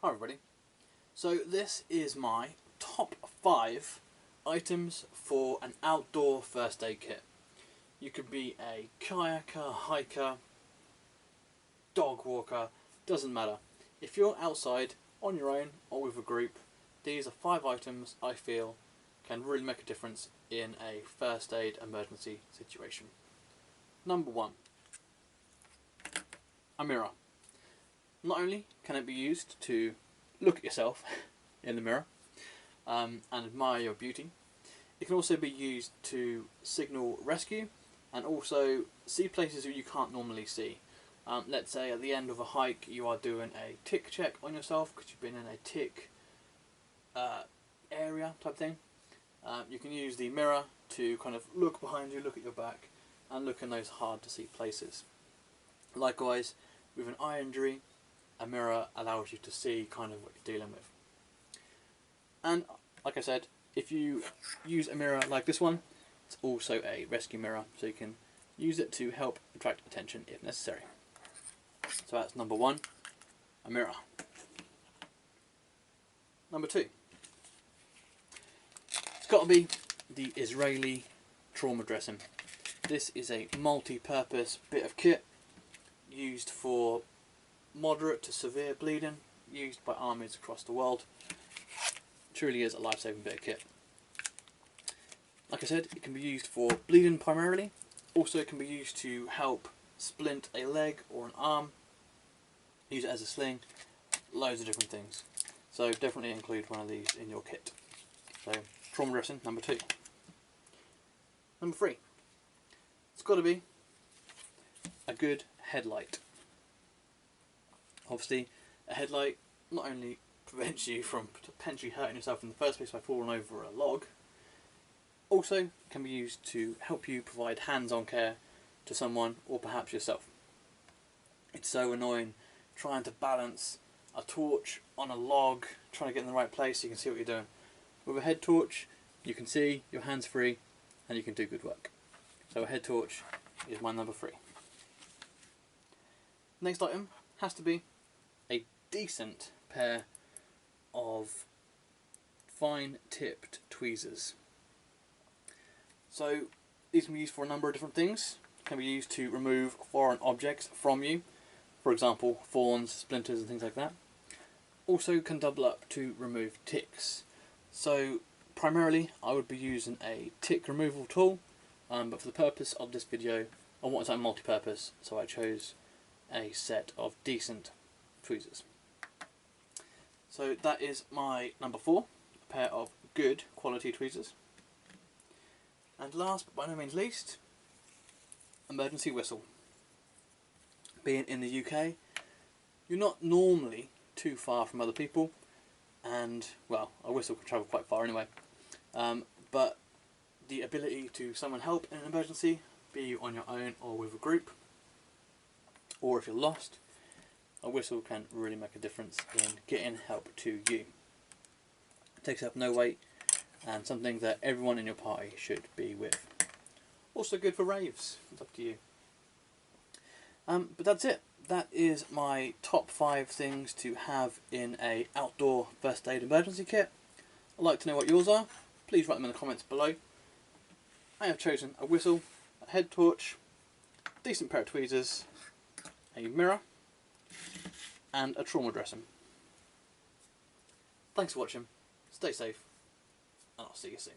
Hi everybody. So this is my top 5 items for an outdoor first aid kit. You could be a kayaker, hiker, dog walker, doesn't matter. If you're outside on your own or with a group, these are 5 items I feel can really make a difference in a first aid emergency situation. Number 1. A mirror. Not only can it be used to look at yourself in the mirror and admire your beauty, it can also be used to signal rescue and also see places that you can't normally see. Let's say at the end of a hike you are doing a tick check on yourself because you've been in a tick area type thing. You can use the mirror to kind of look behind you, look at your back and look in those hard to see places. Likewise, with an eye injury, a mirror allows you to see kind of what you're dealing with. And like I said, if you use a mirror like this one, it's also a rescue mirror, so you can use it to help attract attention if necessary. So that's number 1, a mirror. Number 2, it's got to be the Israeli trauma dressing. This is a multi-purpose bit of kit used for moderate to severe bleeding, used by armies across the world. Truly is a life-saving bit of kit. Like I said, it can be used for bleeding primarily. Also it can be used to help splint a leg or an arm. Use it as a sling. Loads of different things. So definitely include one of these in your kit. So trauma dressing, number 2. Number 3. It's got to be a good headlight. Obviously, a headlight not only prevents you from potentially hurting yourself in the first place by falling over a log, also can be used to help you provide hands-on care to someone or perhaps yourself. It's so annoying trying to balance a torch on a log, trying to get in the right place so you can see what you're doing. With a head torch, you can see, your hands free, and you can do good work. So a head torch is my number 3. Next item has to be a decent pair of fine tipped tweezers. So these can be used for a number of different things. Can be used to remove foreign objects from you, for example thorns, splinters and things like that. Also can double up to remove ticks. So primarily I would be using a tick removal tool, but for the purpose of this video I wanted something multi-purpose, so I chose a set of decent tweezers. So that is my number 4, a pair of good quality tweezers. And last but by no means least, emergency whistle. Being in the UK, you're not normally too far from other people, and well, a whistle can travel quite far anyway, but the ability to summon help in an emergency, be you on your own or with a group, or if you're lost, a whistle can really make a difference in getting help to you. It takes up no weight and something that everyone in your party should be with. Also good for raves, it's up to you. But that's it. That is my top 5 things to have in a outdoor first aid emergency kit. I'd like to know what yours are. Please write them in the comments below. I have chosen a whistle, a head torch, a decent pair of tweezers, a mirror and a trauma dressing. Thanks for watching, stay safe and I'll see you soon.